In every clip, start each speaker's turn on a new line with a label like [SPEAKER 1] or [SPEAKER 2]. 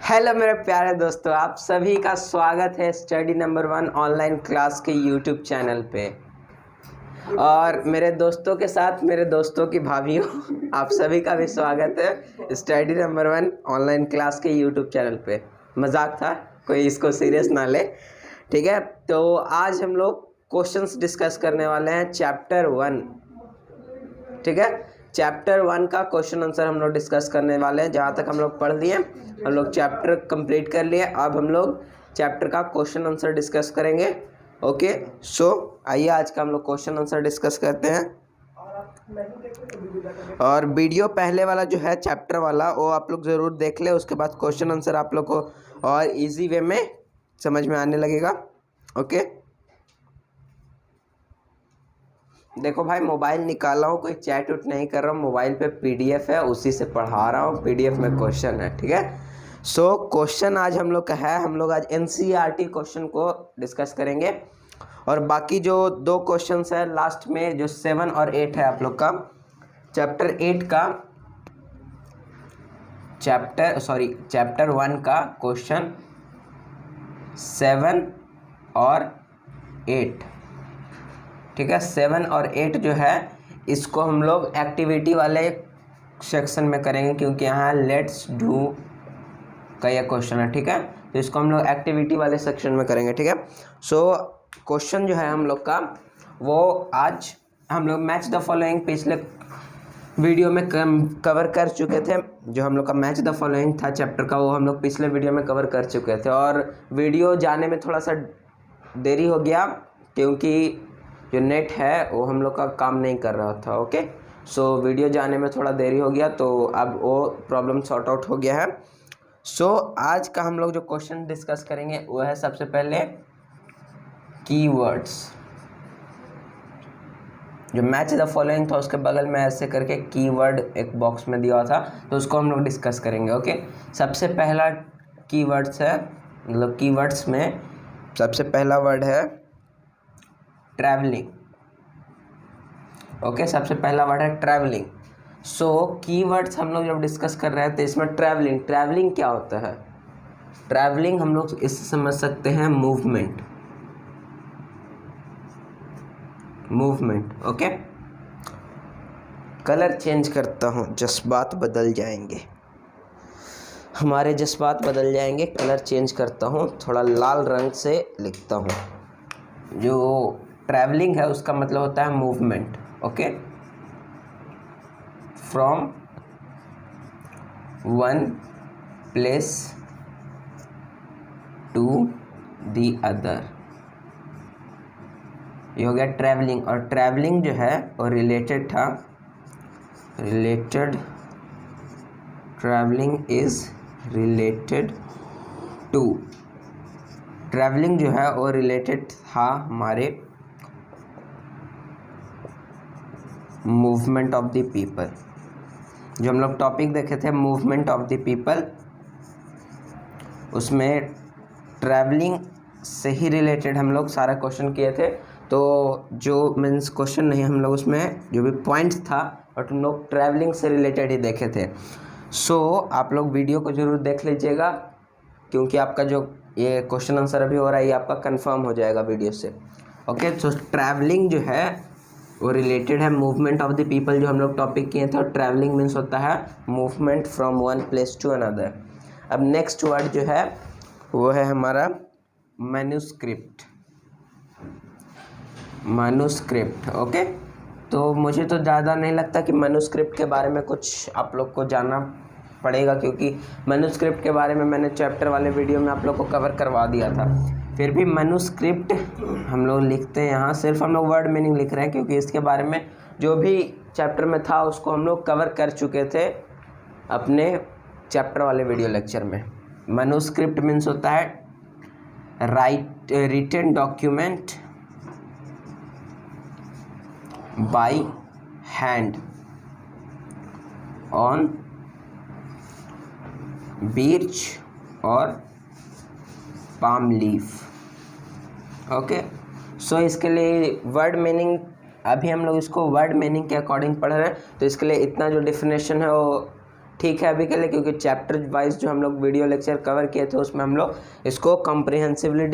[SPEAKER 1] Hello मेरे प्यारे दोस्तों, आप सभी का स्वागत है स्टडी नंबर 1 ऑनलाइन क्लास के यूट्यूब चैनल पे। और मेरे दोस्तों के साथ मेरे दोस्तों की भाभीयों, आप सभी का भी स्वागत है स्टडी नंबर 1 ऑनलाइन क्लास के यूट्यूब चैनल पे। मजाक था, कोई इसको सीरियस ना ले, ठीक है। तो आज हम लोग क्वेश्चंस डिस्कस करने वाले हैं चैप्टर 1, ठीक है। चैप्टर 1 का क्वेश्चन आंसर हम लोग डिस्कस करने वाले हैं। जहाँ तक हम लोग पढ़ लिए, हम लोग चैप्टर कंप्लीट कर लिए। अब हम लोग चैप्टर का क्वेश्चन आंसर डिस्कस करेंगे। ओके, सो आइए आज का हम लोग क्वेश्चन आंसर डिस्कस करते हैं। और वीडियो पहले वाला जो है चैप्टर वाला, वो आप लोग ज़रूर देख ले। उसके बाद क्वेश्चन आंसर आप लोग को और इजी वे में समझ में आने लगेगा। ओके, देखो भाई, मोबाइल निकाला हूँ, कोई चैट उट नहीं कर रहा हूँ। मोबाइल पे पीडीएफ है, उसी से पढ़ा रहा हूँ। पीडीएफ में क्वेश्चन है, ठीक है। सो क्वेश्चन आज हम लोग का है, हम लोग आज एनसीईआरटी क्वेश्चन को डिस्कस करेंगे। और बाकी जो 2 क्वेश्चंस है लास्ट में, जो 7 और 8 है आप लोग का चैप्टर 8 का चैप्टर 1 का क्वेश्चन 7 और 8, ठीक है। 7 और 8 जो है, इसको हम लोग एक्टिविटी वाले सेक्शन में करेंगे, क्योंकि यहाँ लेट्स डू का यह क्वेश्चन है, ठीक है। तो इसको हम लोग एक्टिविटी वाले सेक्शन में करेंगे, ठीक है। सो क्वेश्चन जो है हम लोग का, वो आज हम लोग मैच द फॉलोइंग पिछले वीडियो में कवर कर चुके थे। जो हम लोग का मैच द फॉलोइंग था चैप्टर का, वो हम लोग पिछले वीडियो में कवर कर चुके थे। और वीडियो जाने में थोड़ा सा देरी हो गया, क्योंकि जो नेट है वो हम लोग का काम नहीं कर रहा था। ओके, सो वीडियो जाने में थोड़ा देरी हो गया, तो अब वो प्रॉब्लम सॉर्ट आउट हो गया है। सो आज का हम लोग जो क्वेश्चन डिस्कस करेंगे वो है सबसे पहले कीवर्ड्स। जो मैच द फॉलोइंग था, उसके बगल में ऐसे करके कीवर्ड एक बॉक्स में दिया था, तो उसको हम लोग डिस्कस करेंगे। ओके, सबसे पहला कीवर्ड्स है, मतलब कीवर्ड्स में सबसे पहला वर्ड है ट्रैवलिंग। ओके, सबसे पहला वर्ड है ट्रैवलिंग। सो कीवर्ड्स हम लोग जब डिस्कस कर रहे हैं, तो इसमें ट्रैवलिंग क्या होता है? ट्रैवलिंग हम लोग इससे समझ सकते हैं मूवमेंट। ओके, कलर चेंज करता हूँ, जज्बात बदल जाएंगे, हमारे जज्बात बदल जाएंगे। कलर चेंज करता हूँ, थोड़ा लाल रंग से लिखता हूँ। जो ट्रैवलिंग है उसका मतलब होता है movement. Okay, from one place to the other, ये हो गया ट्रैवलिंग। और ट्रैवलिंग जो है वो रिलेटेड था, travelling is related to, travelling जो है वो रिलेटेड था हमारे मूवमेंट ऑफ द पीपल। जो हम लोग टॉपिक देखे थे मूवमेंट ऑफ द पीपल, उसमें ट्रैवलिंग से ही रिलेटेड हम लोग सारा क्वेश्चन किए थे। तो जो मीन्स क्वेश्चन नहीं, हम लोग उसमें जो भी पॉइंट्स था, बट हम लोग ट्रैवलिंग से रिलेटेड ही देखे थे। सो आप लोग वीडियो को ज़रूर देख लीजिएगा, क्योंकि आपका जो ये क्वेश्चन आंसर अभी हो रहा है, ये आपका कंफर्म हो जाएगा वीडियो से। ओके, तो ट्रैवलिंग जो है वो रिलेटेड है मूवमेंट ऑफ द पीपल, जो हम लोग टॉपिक किए थे। और ट्रैवलिंग मीन्स होता है movement from one place to another. अब नेक्स्ट वर्ड जो है वो है हमारा मैन्युस्क्रिप्ट। ओके, तो मुझे तो ज़्यादा नहीं लगता कि मैन्युस्क्रिप्ट के बारे में कुछ आप लोग को जानना पड़ेगा, क्योंकि मैन्युस्क्रिप्ट के बारे में मैंने चैप्टर वाले वीडियो में आप लोग को कवर करवा दिया था। फिर भी मैन्युस्क्रिप्ट हम लोग लिखते हैं यहाँ, सिर्फ हम लोग वर्ड मीनिंग लिख रहे हैं, क्योंकि इसके बारे में जो भी चैप्टर में था उसको हम लोग कवर कर चुके थे अपने चैप्टर वाले वीडियो लेक्चर में। मैन्युस्क्रिप्ट मीन्स होता है written document by hand on beech और पाम लीफ। ओके, सो इसके लिए वर्ड मीनिंग अभी हम लोग इसको वर्ड मीनिंग के अकॉर्डिंग पढ़ रहे हैं, तो इसके लिए इतना जो डिफिनेशन है वो ठीक है अभी के लिए, क्योंकि चैप्टर वाइज जो हम लोग वीडियो लेक्चर कवर किए थे उसमें हम लोग इसको कॉम्प्रिहेंसिवली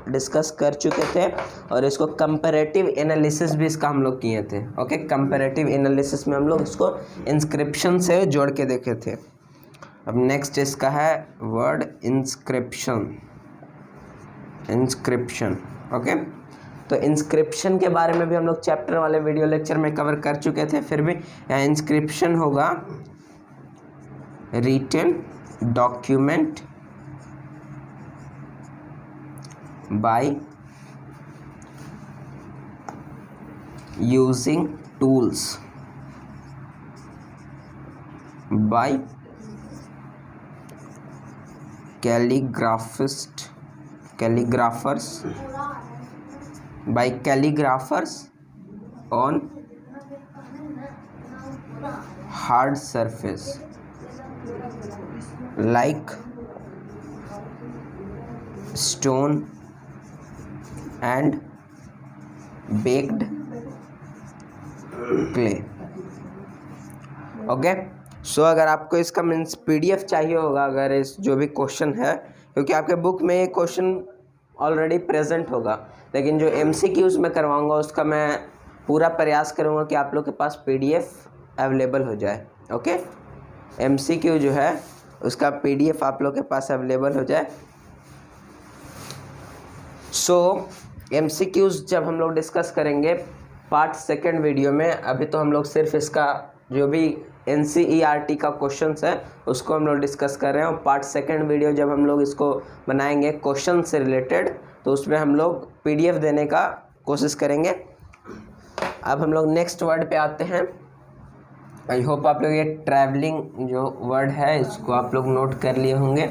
[SPEAKER 1] डिस्कस कर चुके थे, और इसको कंपैरेटिव एनालिसिस भी इसका हम लोग किए थे। ओके, कंपैरेटिव एनालिसिस में हम लोग इसको इंस्क्रिप्शन से जोड़ के देखे थे। अब नेक्स्ट इसका है वर्ड इंस्क्रिप्शन। इंस्क्रिप्शन, ओके, तो इंस्क्रिप्शन के बारे में भी हम लोग चैप्टर वाले वीडियो लेक्चर में कवर कर चुके थे, फिर भी इंस्क्रिप्शन होगा written document by using tools by calligraphers on hard surface like stone and baked clay। Okay, so अगर आपको इसका मीन्स पीडीएफ चाहिए होगा, अगर इस जो भी क्वेश्चन है, क्योंकि आपके बुक में ये क्वेश्चन ऑलरेडी प्रेजेंट होगा, लेकिन जो एमसीक्यूज में करवाऊंगा उसका मैं पूरा प्रयास करूंगा कि आप लोग के पास पीडीएफ अवेलेबल हो जाए। ओके, एमसीक्यू जो है उसका पीडीएफ आप लोग के पास अवेलेबल हो जाए। सो एमसीक्यूज जब हम लोग डिस्कस करेंगे पार्ट सेकंड वीडियो में, अभी तो हम लोग सिर्फ इसका जो भी एनसीईआरटी का क्वेश्चंस है उसको हम लोग डिस्कस कर रहे हैं, और पार्ट सेकंड वीडियो जब हम लोग इसको बनाएंगे क्वेश्चन से रिलेटेड, तो उसमें हम लोग पीडीएफ देने का कोशिश करेंगे। अब हम लोग नेक्स्ट वर्ड पे आते हैं। आई होप आप लोग ये ट्रैवलिंग जो वर्ड है इसको आप लोग नोट कर लिए होंगे।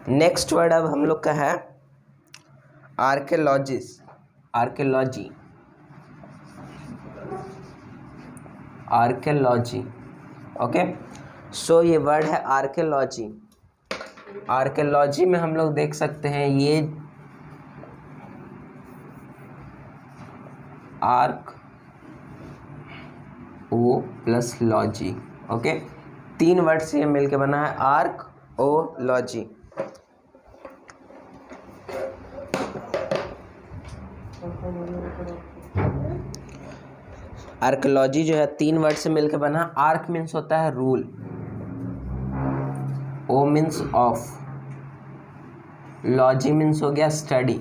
[SPEAKER 1] नेक्स्ट वर्ड अब हम लोग का है आर्कियोलॉजिस्ट। आर्कियोलॉजी, ओके, सो ये वर्ड है आर्कियोलॉजी। आर्कियोलॉजी में हम लोग देख सकते हैं ये arch o plus logy, okay, 3 word से ये मिलके बना है आर्क ओ लॉजी। आर्कियोलॉजी जो है 3 वर्ड से मिलकर बना। आर्क मीन्स होता है rule, o means of, logy means हो गया स्टडी।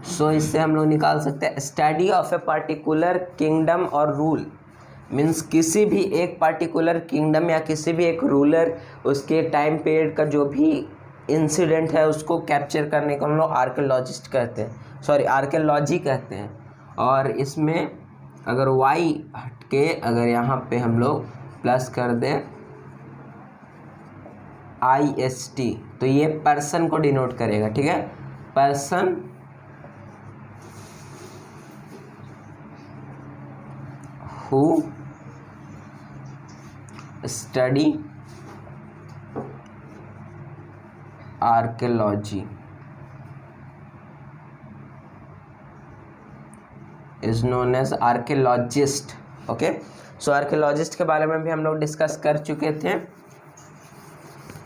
[SPEAKER 1] सो इससे हम लोग निकाल सकते हैं study of a particular kingdom और रूल, मीन्स किसी भी एक पार्टिकुलर किंगडम या किसी भी एक रूलर उसके टाइम पीरियड का जो भी इंसिडेंट है उसको कैप्चर करने को हम लोग आर्कियोलॉजिस्ट कहते हैं, सॉरी आर्कियोलॉजी कहते हैं। और इसमें अगर वाई हट के अगर यहाँ पे हम लोग प्लस कर दें IST, तो ये पर्सन को डिनोट करेगा, ठीक है, person who study archaeology is known as archaeologist। Okay, so archaeologist के बारे में भी हम लोग डिस्कस कर चुके थे।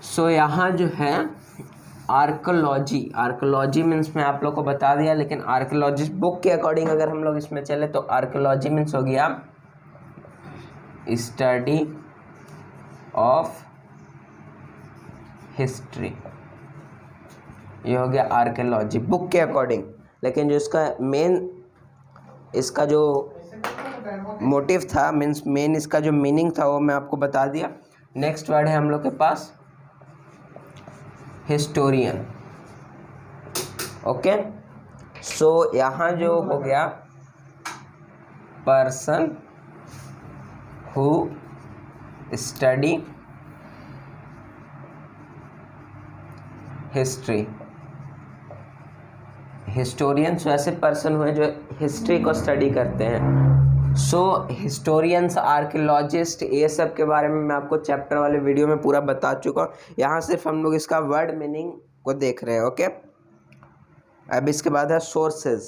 [SPEAKER 1] सो यहाँ जो है आर्कियोलॉजी मीन्स मैं आप लोग को बता दिया, लेकिन आर्कियोलॉजिस्ट बुक के अकॉर्डिंग अगर हम लोग इसमें चले तो आर्कियोलॉजी मीन्स हो गया स्टडी ऑफ हिस्ट्री, ये हो गया आर्कियोलॉजी बुक के अकॉर्डिंग। लेकिन जो इसका मेन इसका जो मोटिव था, मीन्स मेन इसका जो मीनिंग था वो मैं आपको बता दिया। नेक्स्ट वर्ड है हम लोग के पास हिस्टोरियन। ओके, सो यहाँ जो हो गया person who study history. Historians वैसे पर्सन हुए जो हिस्ट्री को स्टडी करते हैं। सो हिस्टोरियंस, आर्कियोलॉजिस्ट, ये सब के बारे में मैं आपको चैप्टर वाले वीडियो में पूरा बता चुका हूँ। यहाँ सिर्फ हम लोग इसका वर्ड मीनिंग को देख रहे हैं। ओके, अब इसके बाद है सोर्सेज।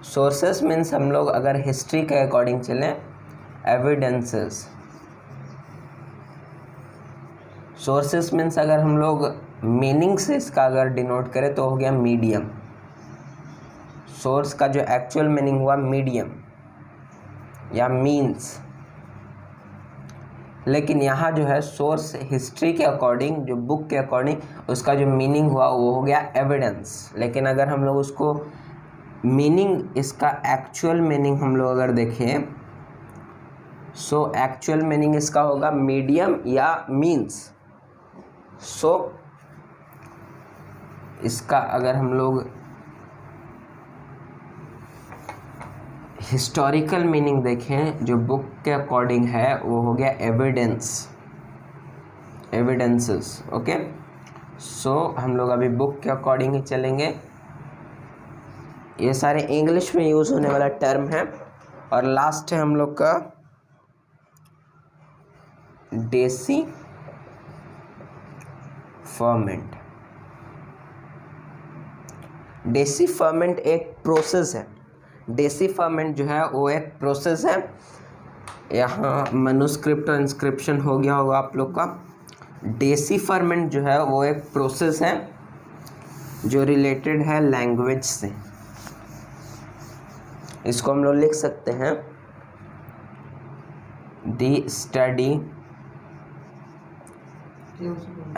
[SPEAKER 1] सोर्सेस मीन्स हम लोग अगर हिस्ट्री के अकॉर्डिंग चलें, एविडेंसेस। सोर्सेस मीन्स अगर हम लोग मीनिंग से इसका अगर डिनोट करें तो हो गया मीडियम। सोर्स का जो एक्चुअल मीनिंग हुआ मीडियम या मीन्स, लेकिन यहाँ जो है सोर्स हिस्ट्री के अकॉर्डिंग, जो बुक के अकॉर्डिंग उसका जो मीनिंग हुआ वो हो गया एविडेंस। लेकिन अगर हम लोग उसको मीनिंग, इसका एक्चुअल मीनिंग हम लोग अगर देखें, सो एक्चुअल मीनिंग इसका होगा मीडियम या मीन्स। सो इसका अगर हम लोग हिस्टोरिकल मीनिंग देखें जो बुक के अकॉर्डिंग है वो हो गया एविडेंसेस। ओके, सो हम लोग अभी बुक के अकॉर्डिंग ही चलेंगे। ये सारे इंग्लिश में यूज़ होने वाला टर्म है। और लास्ट है हम लोग का डेसी फर्मेंट। डेसी फर्मेंट एक प्रोसेस है। डेसी फर्मेंट जो है वो एक प्रोसेस है। यहाँ मनुस्क्रिप्ट और इंस्क्रिप्शन हो गया होगा आप लोग का। डेसी फर्मेंट जो है वो एक प्रोसेस है जो रिलेटेड है लैंग्वेज से। इसको हम लोग लिख सकते हैं the study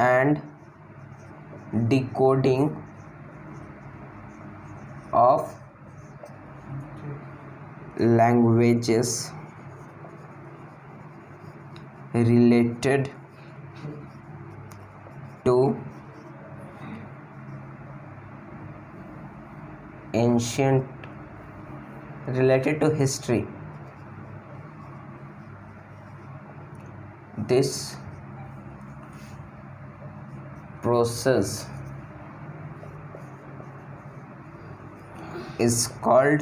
[SPEAKER 1] and decoding of languages related to history. This process is called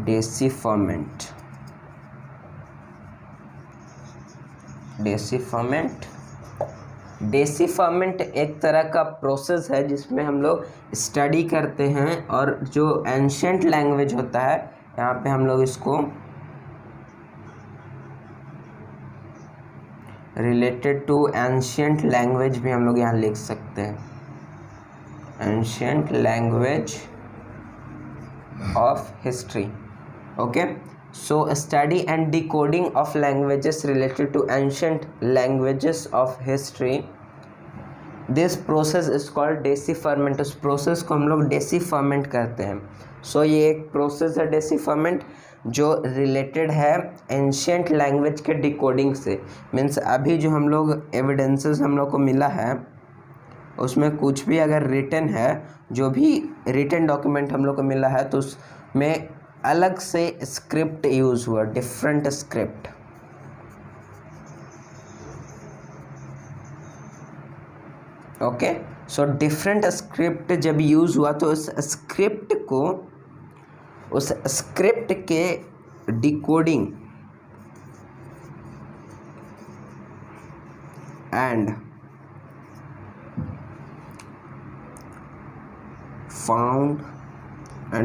[SPEAKER 1] decipherment. Decipherment एक तरह का प्रोसेस है जिसमें हम लोग स्टडी करते हैं और जो एंशिएंट लैंग्वेज होता है, यहाँ पे हम लोग इसको रिलेटेड टू एंशिएंट लैंग्वेज भी हम लोग यहाँ लिख सकते हैं, ancient language of history. Okay, so study and decoding of languages related to ancient languages of history, this process is called decipherment. उस प्रोसेस को हम लोग डेसी फर्मेंट कहते हैं। सो ये एक प्रोसेस है डेसी फर्मेंट जो रिलेटेड है एंशिएंट लैंग्वेज के डिकोडिंग से। मीन्स अभी जो हम लोग एविडेंसेस हम लोग को मिला है उसमें कुछ भी अगर रिटन है, जो भी रिटन डॉक्यूमेंट हम लोग को मिला है तो उसमें अलग से स्क्रिप्ट यूज़ हुआ, different script. Okay, so different script जब यूज़ हुआ तो उस स्क्रिप्ट के decoding and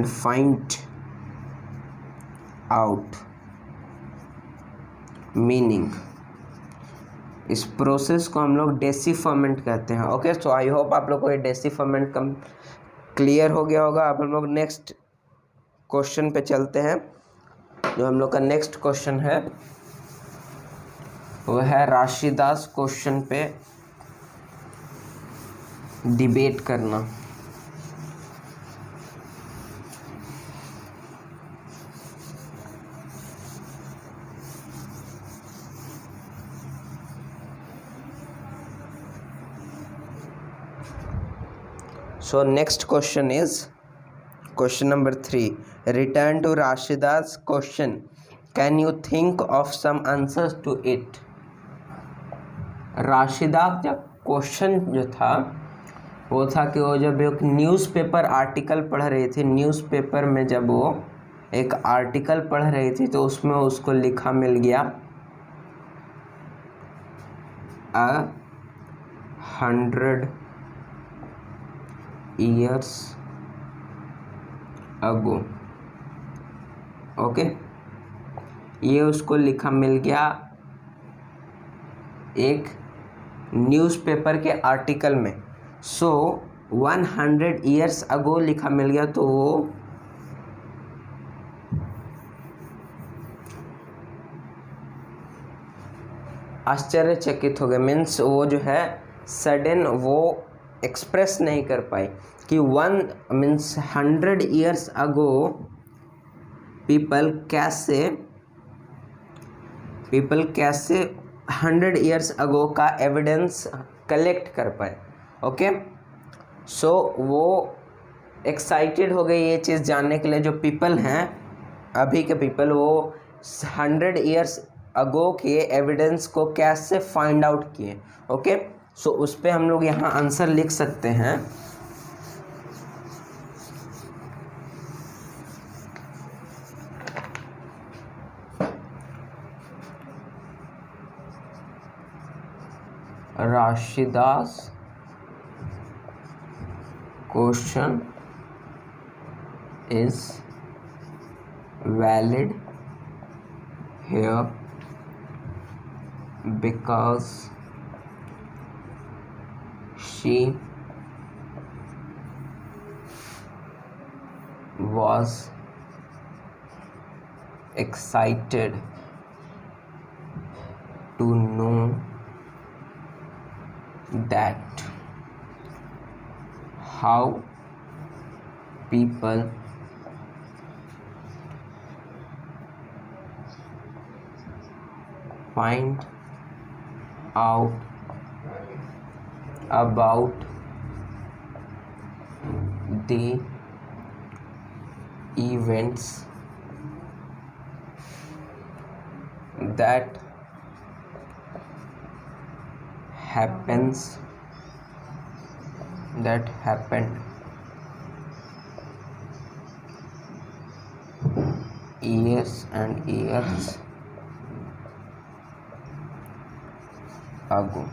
[SPEAKER 1] find out meaning, इस प्रोसेस को हम लोग डेसी फर्मेंट कहते हैं। ओके, सो आई होप आप लोग को ये डेसी फर्मेंट कम क्लियर हो गया होगा। अब हम लोग नेक्स्ट क्वेश्चन पे चलते हैं। जो हम लोग का नेक्स्ट क्वेश्चन है वो है राशिदास क्वेश्चन पे डिबेट करना। So next question is question number 3. Return to Rashida's question. Can you think of some answers to it? Rashida का क्वेश्चन जो था वो था कि वो जब एक न्यूज़पेपर आर्टिकल पढ़ रही थी, न्यूज़पेपर में जब वो एक आर्टिकल पढ़ रही थी तो उसमें उसको लिखा मिल गया 100 years ago। ओके, ये उसको लिखा मिल गया एक न्यूज़पेपर के आर्टिकल में। सो 100 years ago लिखा मिल गया, तो वो आश्चर्यचकित हो गए। मीन्स वो जो है सडन वो एक्सप्रेस नहीं कर पाई कि 100 years ago पीपल कैसे 100 years ago का एविडेंस कलेक्ट कर पाए। ओके, सो वो एक्साइटेड हो गई ये चीज़ जानने के लिए। जो पीपल हैं अभी के पीपल, वो 100 years अगो के एविडेंस को कैसे फाइंड आउट किए। ओके, सो उस पर हम लोग यहाँ आंसर लिख सकते हैं। Rashida's question is valid here because she was excited to know that how people find out about the events that happened years and years ago।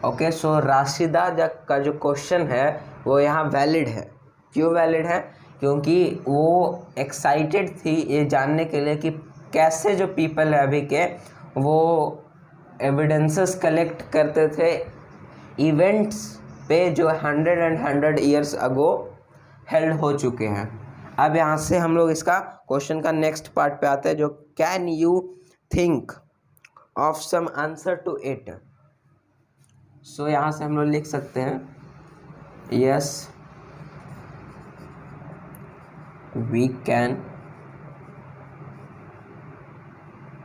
[SPEAKER 1] Okay, so Rashida का जो क्वेश्चन है वो यहाँ वैलिड है। क्यों वैलिड है? क्योंकि वो एक्साइटेड थी ये जानने के लिए कि कैसे जो पीपल है अभी के, वो एविडेंसेस कलेक्ट करते थे इवेंट्स पे जो 100 years अगो हेल्ड हो चुके हैं। अब यहाँ से हम लोग इसका क्वेश्चन का नेक्स्ट पार्ट पे आते हैं, जो can you think of some answer to it. So यहाँ से हम लोग लिख सकते हैं yes we can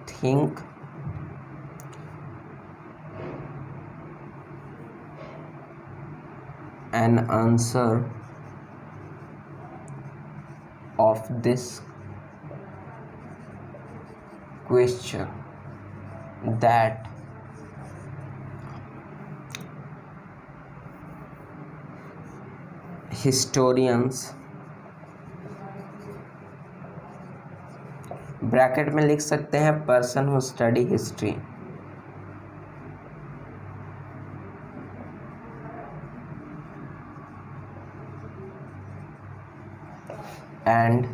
[SPEAKER 1] think an answer of this question that historians, bracket में लिख सकते हैं person who study history, and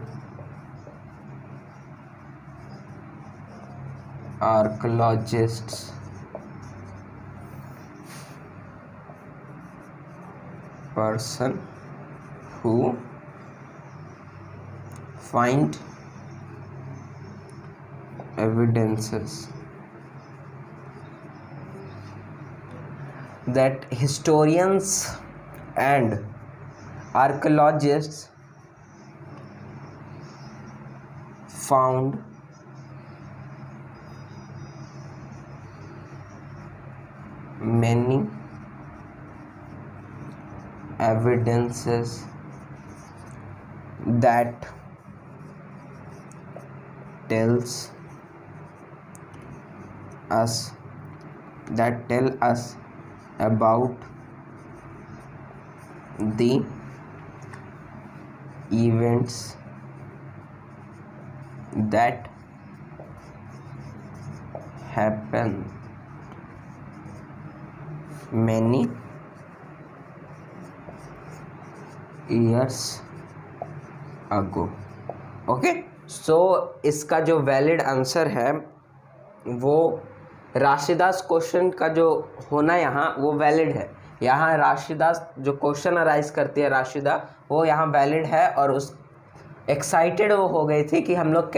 [SPEAKER 1] archaeologists person who find evidences that historians and archaeologists found many evidences that tell us about the events that happened many years ago। Okay, so इसका जो valid answer है वो राशिदास question का जो होना यहाँ वो valid है। यहाँ राशिदास जो क्वेश्चन अराइज करती है राशिदा, वो यहाँ वैलिड है। और उस एक्साइटेड वो हो गई थी कि हम लोग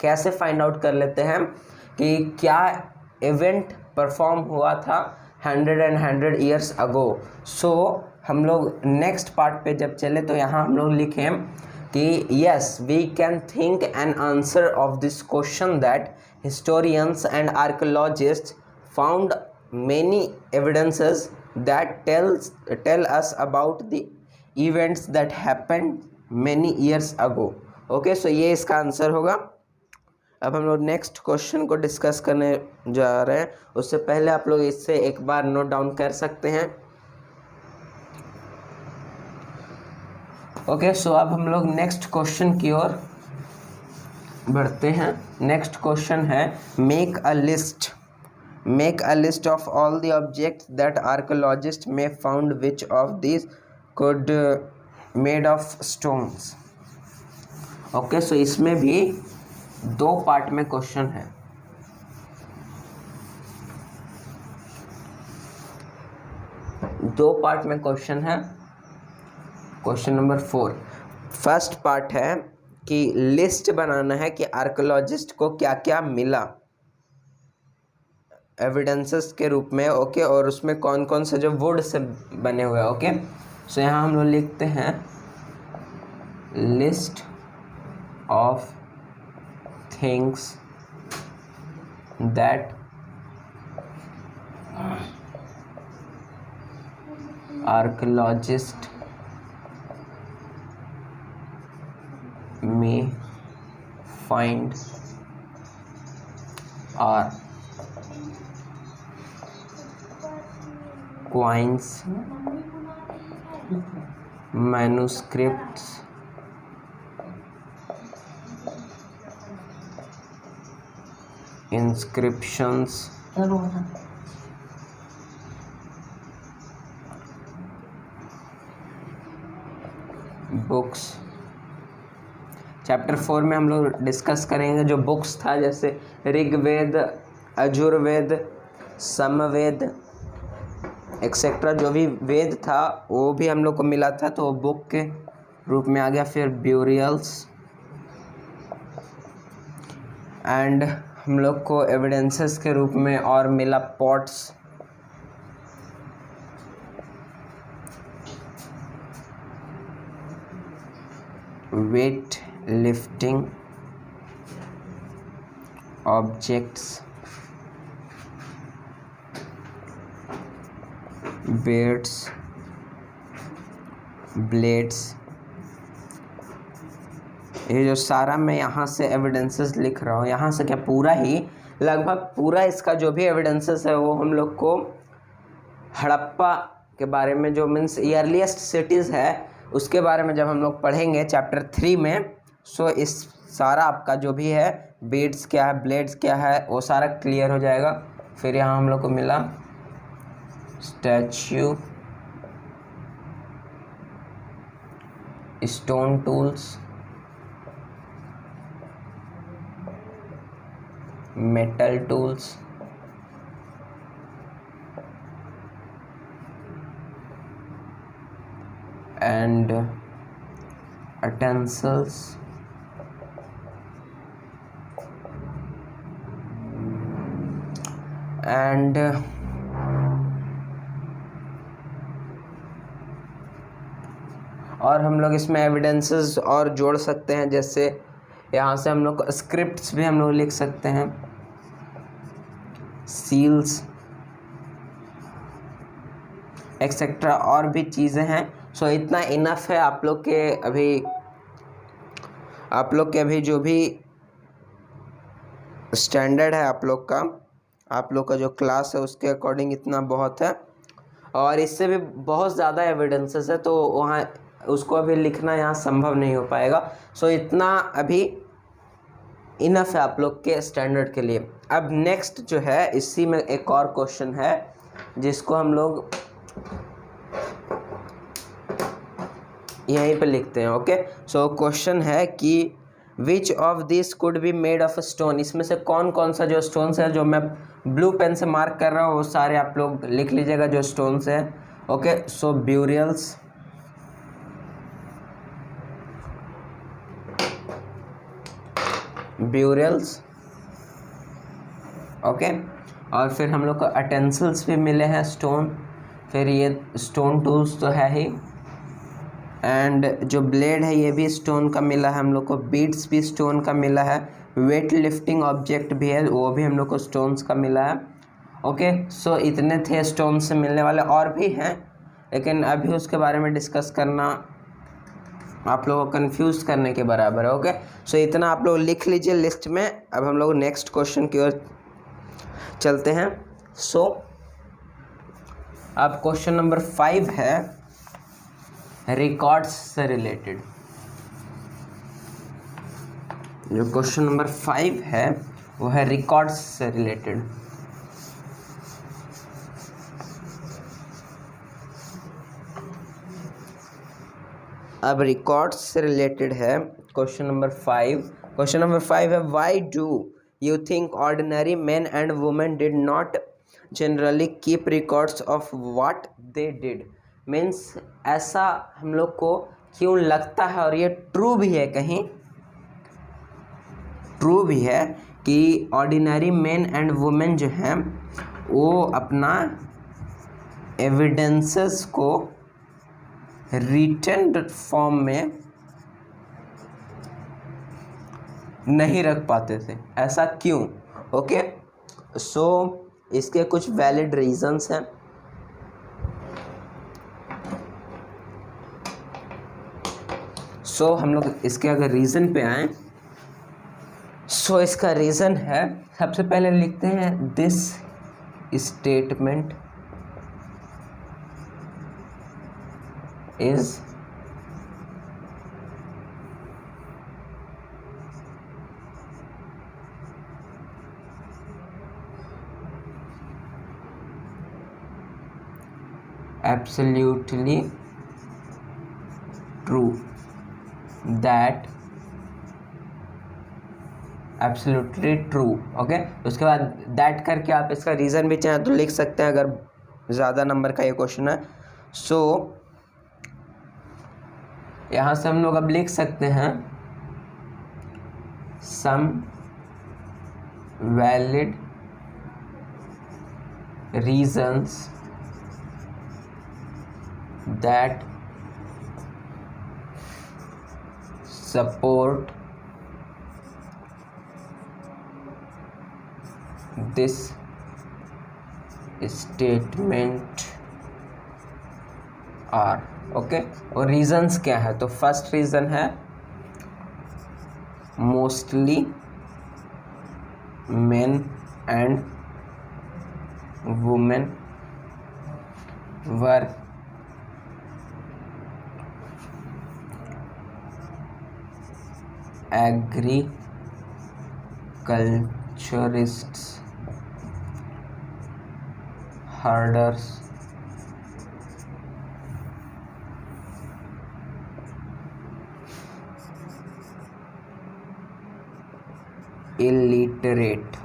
[SPEAKER 1] कैसे फाइंड आउट कर लेते हैं कि क्या इवेंट परफॉर्म हुआ था 100 ईयर्स अगो। सो हम लोग नेक्स्ट पार्ट पे जब चले तो यहाँ हम लोग लिखें कि yes we can think an answer of this question that historians and archaeologists found many evidences that tell us about the events that happened many years ago। Okay, so ये इसका आंसर होगा। अब हम लोग नेक्स्ट क्वेश्चन को discuss करने जा रहे हैं। उससे पहले आप लोग इससे एक बार नोट डाउन कर सकते हैं। ओके, सो अब हम लोग नेक्स्ट क्वेश्चन की ओर बढ़ते हैं। नेक्स्ट क्वेश्चन है make a list of all the objects that archaeologist may found which of this could made of stones. Okay, so इसमें भी दो पार्ट में क्वेश्चन है। दो पार्ट में क्वेश्चन है। क्वेश्चन नंबर 4 फर्स्ट पार्ट है कि लिस्ट बनाना है कि आर्कियोलॉजिस्ट को क्या क्या मिला एविडेंसेस के रूप में। ओके, और उसमें कौन कौन से जो वुड से बने हुए। ओके, सो यहाँ हम लोग लिखते हैं list of things that archaeologist may find are coins, manuscripts, inscriptions, books. Chapter 4 में हम लोग डिस्कस करेंगे जो बुक्स था, जैसे ऋग्वेद, यजुर्वेद, सामवेद एक्सेट्रा। जो भी वेद था वो भी हम लोग को मिला था, तो वो बुक के रूप में आ गया। फिर ब्यूरियल्स एंड हम लोग को एविडेंसेस के रूप में और मिला pots, weight lifting objects, beds, blades. ये जो सारा मैं यहाँ से एविडेंसेस लिख रहा हूँ, यहाँ से क्या पूरा ही लगभग पूरा इसका जो भी एविडेंसेस है वो हम लोग को हड़प्पा के बारे में, जो मीन्स ईयरलीस्ट सिटीज़ है उसके बारे में जब हम लोग पढ़ेंगे चैप्टर 3 में। सो इस सारा आपका जो भी है बीड्स क्या है, ब्लेड्स क्या है, वो सारा क्लियर हो जाएगा। फिर यहाँ हम लोग को मिला statue, stone tools, metal tools, and utensils, and और हम लोग इसमें एविडेंसेस और जोड़ सकते हैं, जैसे यहाँ से हम लोग स्क्रिप्ट्स भी हम लोग लिख सकते हैं, सील्स एक्सेट्रा और भी चीज़ें हैं। सो इतना इनफ है आप लोग के अभी जो भी स्टैंडर्ड है आप लोग का जो क्लास है उसके अकॉर्डिंग इतना बहुत है। और इससे भी बहुत ज़्यादा एविडेंसेस है, तो वहाँ उसको अभी लिखना यहाँ संभव नहीं हो पाएगा। सो इतना अभी इनफ है आप लोग के स्टैंडर्ड के लिए। अब नेक्स्ट जो है इसी में एक और क्वेश्चन है जिसको हम लोग यहीं पे लिखते हैं। ओके, सो क्वेश्चन है कि विच of this could be made of stone, इसमें से कौन कौन सा जो स्टोन्स है, जो मैं ब्लू पेन से मार्क कर रहा हूँ वो सारे आप लोग लिख लीजिएगा जो स्टोन्स हैं। ओके, सो ब्यूरियल्स, ओके, और फिर हम लोग को अटेंसिल्स भी मिले हैं स्टोन, फिर ये स्टोन टूल्स तो है ही, एंड जो ब्लेड है ये भी स्टोन का मिला है हम लोग को, बीड्स भी स्टोन का मिला है, वेट लिफ्टिंग ऑब्जेक्ट भी है वो भी हम लोग को स्टोन्स का मिला है। ओके, सो इतने थे स्टोन से मिलने वाले, और भी हैं लेकिन अभी उसके बारे में डिस्कस करना आप लोगों को कंफ्यूज करने के बराबर है। ओके, सो इतना आप लोग लिख लीजिए लिस्ट में। अब हम लोग नेक्स्ट क्वेश्चन की ओर चलते हैं। सो अब क्वेश्चन नंबर 5 है रिकॉर्ड्स से रिलेटेड। जो क्वेश्चन नंबर 5 है वो है रिकॉर्ड्स से रिलेटेड। अब रिकॉर्ड्स से रिलेटेड है क्वेश्चन नंबर 5। क्वेश्चन नंबर 5 है why do you think ordinary man and women did not generally keep records of what they did. Means ऐसा हम लोग को क्यों लगता है, और ये ट्रू भी है, कहीं ट्रू भी है कि ऑर्डिनरी मैन एंड वुमेन जो हैं वो अपना एविडेंसेस को रिटन फॉर्म में नहीं रख पाते थे। ऐसा क्यों? ओके, सो इसके कुछ वैलिड रीजंस हैं। सो हम लोग इसके अगर रीज़न पे आए, सो इसका रीज़न है, सबसे पहले लिखते हैं this statement is absolutely true, that absolutely true। Okay, उसके बाद दैट करके आप इसका रीज़न भी चाहें तो लिख सकते हैं अगर ज़्यादा नंबर का ये क्वेश्चन है। सो यहाँ से हम लोग अब लिख सकते हैं some valid reasons that support this statement are okay. और रीजंस क्या है? तो फर्स्ट रीजन है mostly men and women were agriculturists, herders, illiterate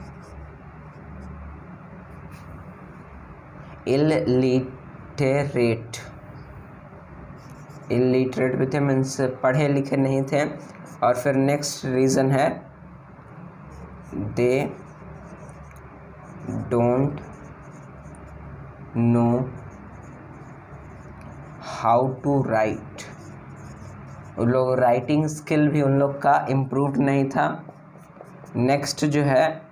[SPEAKER 1] भी थे, मीन्स पढ़े लिखे नहीं थे। और फिर नेक्स्ट रीज़न है they don't know how to write, उन लोग राइटिंग स्किल भी उन लोग का इम्प्रूव नहीं था। नेक्स्ट जो है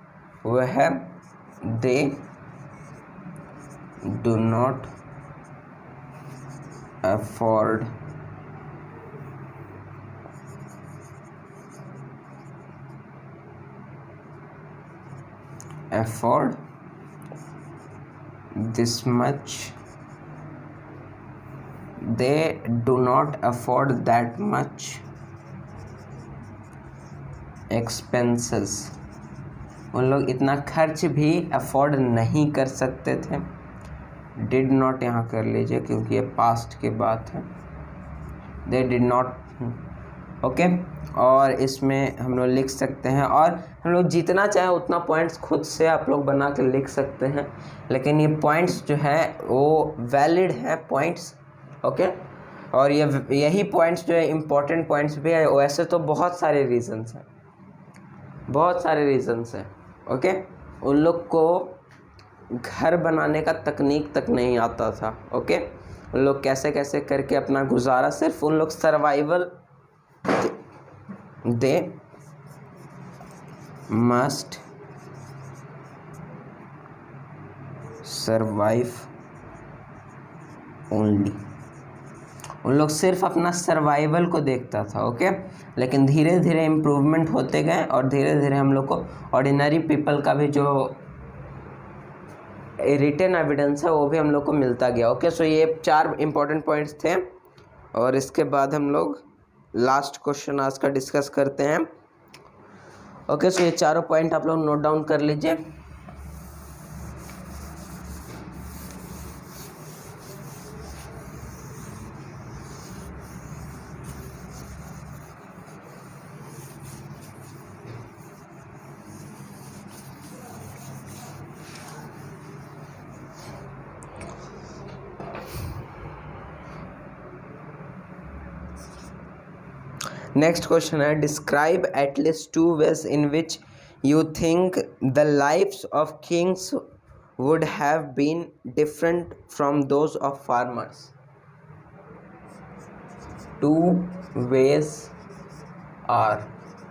[SPEAKER 1] वह है they do not afford this much, they do not afford that much expenses, उन लोग इतना खर्च भी अफोर्ड नहीं कर सकते थे। डिड नॉट यहाँ कर लीजिए क्योंकि ये पास्ट की बात है। They did not, okay. और इसमें हम लोग लिख सकते हैं, और हम लोग जितना चाहे उतना पॉइंट्स खुद से आप लोग बना के लिख सकते हैं, लेकिन ये पॉइंट्स जो है वो वैलिड है पॉइंट्स, ओके। और यही पॉइंट्स जो है इम्पोर्टेंट पॉइंट्स भी है। वैसे तो बहुत सारे रीजंस हैं, बहुत सारे रीजंस हैं, ओके। उन लोग को घर बनाने का तकनीक तक नहीं आता था, ओके। उन लोग कैसे कैसे करके अपना गुजारा, सिर्फ उन लोग survival, they must survive only, उन लोग सिर्फ अपना सर्वाइवल को देखता था, ओके। लेकिन धीरे धीरे इम्प्रूवमेंट होते गए और धीरे धीरे हम लोग को ऑर्डिनरी पीपल का भी जो रिटन एविडेंस है वो भी हम लोग को मिलता गया, ओके। सो ये 4 इंपॉर्टेंट पॉइंट्स थे, और इसके बाद हम लोग लास्ट क्वेश्चन आज का डिस्कस करते हैं, ओके। सो ये चारों पॉइंट आप लोग नोट डाउन कर लीजिए। नेक्स्ट क्वेश्चन है, describe at least 2 ways in which you think the lives of kings would have been different from those of farmers. 2 ways are,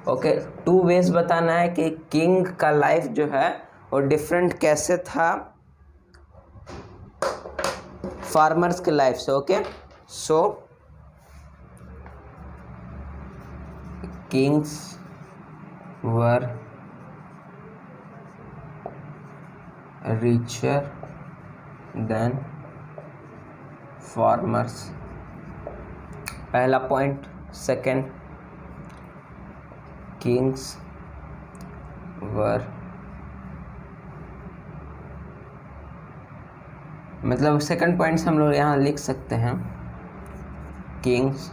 [SPEAKER 1] okay. 2 ways बताना है कि किंग का लाइफ जो है वो डिफरेंट कैसे था फार्मर्स के लाइफ से, okay. So kings were richer than farmers, पहला पॉइंट। सेकंड, kings were, मतलब सेकंड पॉइंट्स हम लोग यहाँ लिख सकते हैं, kings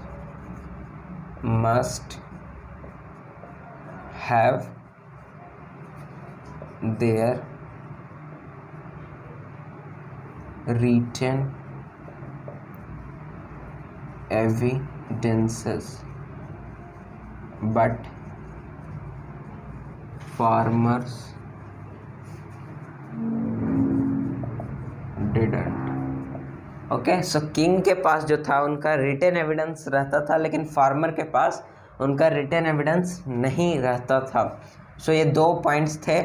[SPEAKER 1] must have their written evidences but farmers didn't, okay. So king के पास जो था उनका रिटन एविडेंस रहता था, लेकिन फार्मर के पास उनका रिटन एविडेंस नहीं रहता था। सो ये 2 पॉइंट्स थे।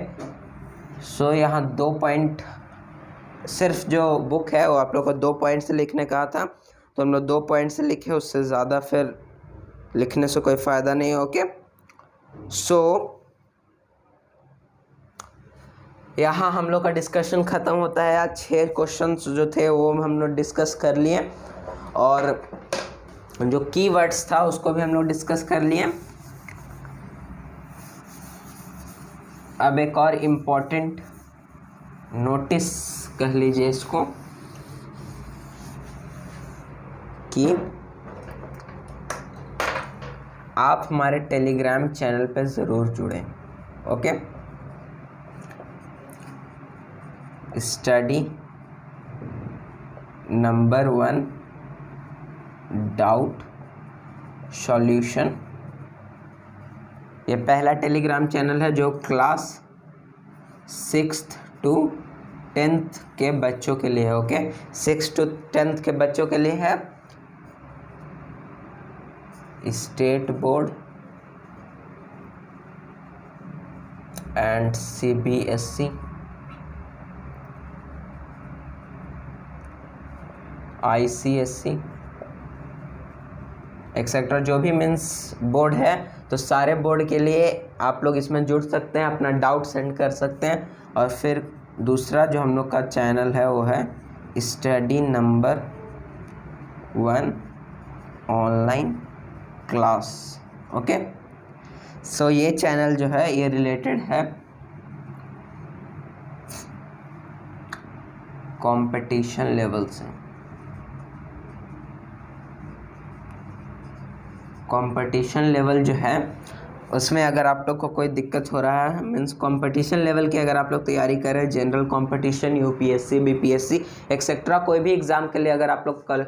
[SPEAKER 1] सो यहाँ 2 पॉइंट, सिर्फ जो बुक है वो आप लोग को 2 पॉइंट से लिखने कहा था, तो हम लोग 2 पॉइंट से लिखे, उससे ज़्यादा फिर लिखने से कोई फ़ायदा नहीं है, ओके। सो यहाँ हम लोग का डिस्कशन ख़त्म होता है। आज 6 क्वेश्चंस जो थे वो हम लोग डिस्कस कर लिए, और जो कीवर्ड्स था उसको भी हम लोग डिस्कस कर लिए। अब एक और इम्पोर्टेंट नोटिस कह लीजिए इसको, कि आप हमारे टेलीग्राम चैनल पे ज़रूर जुड़ें, okay. Study number 1 doubt solution, ये पहला टेलीग्राम चैनल है जो क्लास 6th to 10th के बच्चों के लिए है, ओके। 6th to 10th के बच्चों के लिए है। State board and CBSE, ICSE etcetera, जो भी मीन्स बोर्ड है, तो सारे बोर्ड के लिए आप लोग इसमें जुड़ सकते हैं, अपना डाउट सेंड कर सकते हैं। और फिर दूसरा जो हम लोग का चैनल है वो है study number 1 online class, okay. So ये चैनल जो है ये रिलेटेड है कंपटीशन लेवल से। कंपटीशन लेवल जो है उसमें अगर आप लोग को कोई दिक्कत हो रहा है, मीन्स कंपटीशन लेवल की अगर आप लोग तैयारी कर रहे हैं, general competition, UPSC, BPSC etcetera, कोई भी एग्ज़ाम के लिए अगर आप लोग कल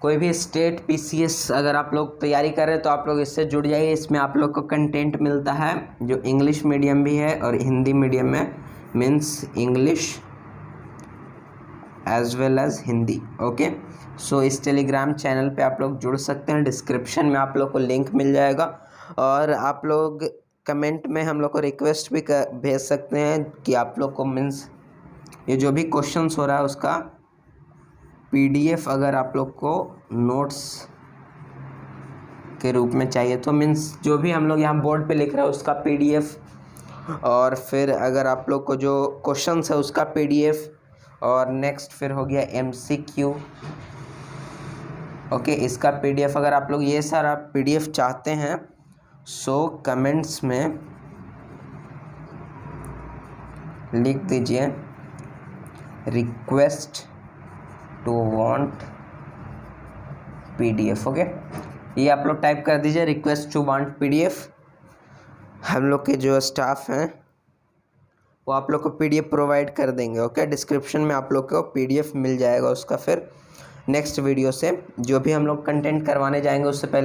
[SPEAKER 1] कोई भी स्टेट पीसीएस अगर आप लोग तैयारी कर रहे हैं तो आप लोग इससे जुड़ जाइए। इसमें आप लोग को कंटेंट मिलता है जो इंग्लिश मीडियम भी है और हिंदी मीडियम में, means English as well as Hindi. Okay, so इस टेलीग्राम चैनल पे आप लोग जुड़ सकते हैं, डिस्क्रिप्शन में आप लोग को लिंक मिल जाएगा। और आप लोग कमेंट में हम लोग को रिक्वेस्ट भी भेज सकते हैं कि आप लोग को मीन्स ये जो भी क्वेश्चंस हो रहा है उसका पीडीएफ अगर आप लोग को नोट्स के रूप में चाहिए तो मीन्स जो भी हम लोग यहाँ बोर्ड पे लिख रहे हैं उसका पीडीएफ, और फिर अगर आप लोग को जो क्वेश्चंस है उसका पीडीएफ, और नेक्स्ट फिर हो गया एमसीक्यू। ओके, इसका पीडीएफ अगर आप लोग ये सारा पीडीएफ चाहते हैं सो कमेंट्स में लिख दीजिए request to want PDF. Okay, ये आप लोग टाइप कर दीजिए रिक्वेस्ट टू वांट पीडीएफ। हम लोग के जो स्टाफ हैं वो आप लोग को पीडीएफ प्रोवाइड कर देंगे। ओके, डिस्क्रिप्शन में आप लोग को पीडीएफ मिल जाएगा उसका। फिर नेक्स्ट वीडियो से जो भी हम लोग कंटेंट करवाने जाएंगे उससे पहले